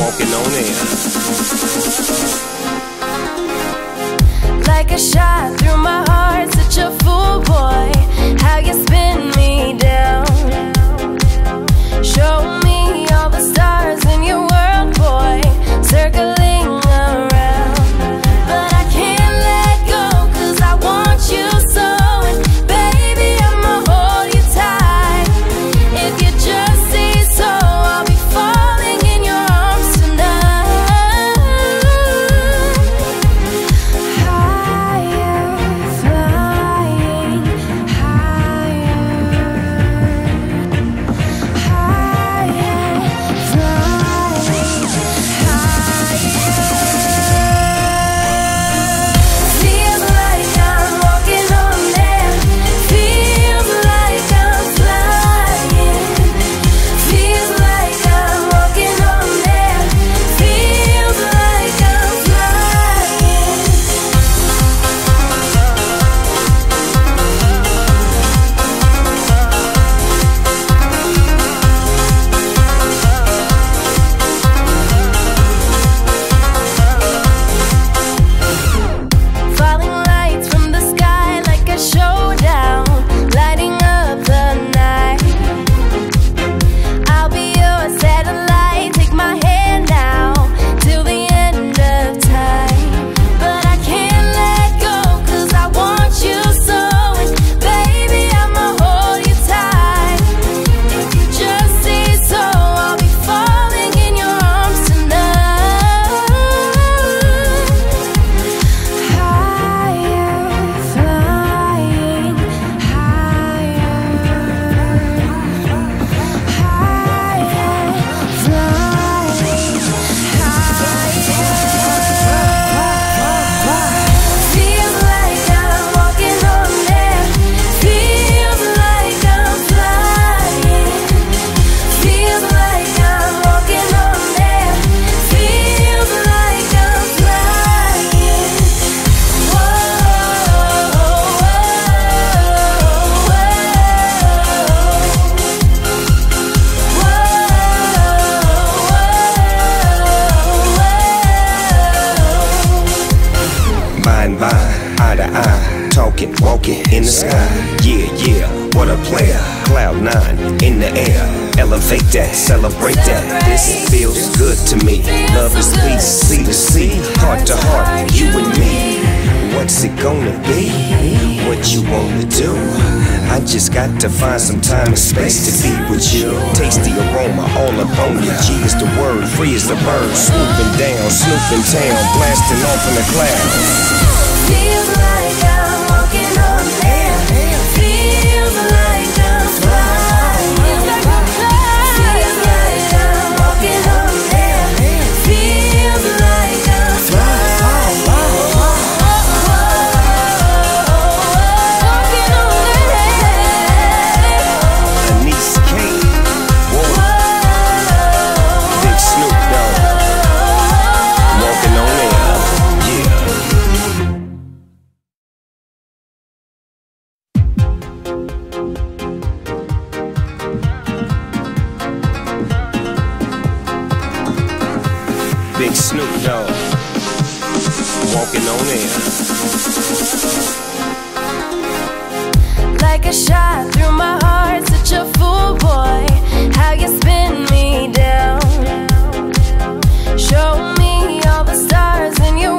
walking on air. Like a shot through my heart, such a fool, boy. How you spin me down. Show me all the stars in your world, boy, circling around. But I can't let go, 'cause I want you so. And baby, I'ma hold you tight. If you just say so, I'll be falling in your arms tonight. Higher, flying higher. Higher, flying higher. Feels like I'm walking on air. Feels like I'm flying. Feels like I'm walking on air. Feels like I'm flying. Falling lights from the sky like a showdown, lighting up the night. I'll be your satellite, take my hand now, till the end of time. But I can't let go, 'cause I want you so. And baby, I'ma hold you tight. If you just say so, I'll be falling in your arms tonight. Higher, flying higher. Higher, flying higher. Feels like I'm walking on air. Feels like I'm flying. Feels like I'm walking on air. Feels like I'm flying. Whoa, Mind, eye to eye, talking, walking in the sky. Yeah, yeah, what a player. Cloud 9 in the air. Elevate that, celebrate that. This feels good to me. Love is peace, sea to sea, heart to heart, you and me. What's it gonna be? What you wanna do? I just got to find some time and space to be with you. Taste the aroma all up on you. G is the word, free as the bird. Swooping down, snooping town, blasting off in the clouds. feels like I'm walking on air. Feels like I'm flying. Feels like I'm walking on air. Feels like I'm flying. Walking on air. Anise K. Whoa. Big Snoop Dogg. Walking on air. Yeah. Big Snoop Dogg. Walking on air. Like a shot through my heart, such a fool, boy. How you spin me down. Show me all the stars in your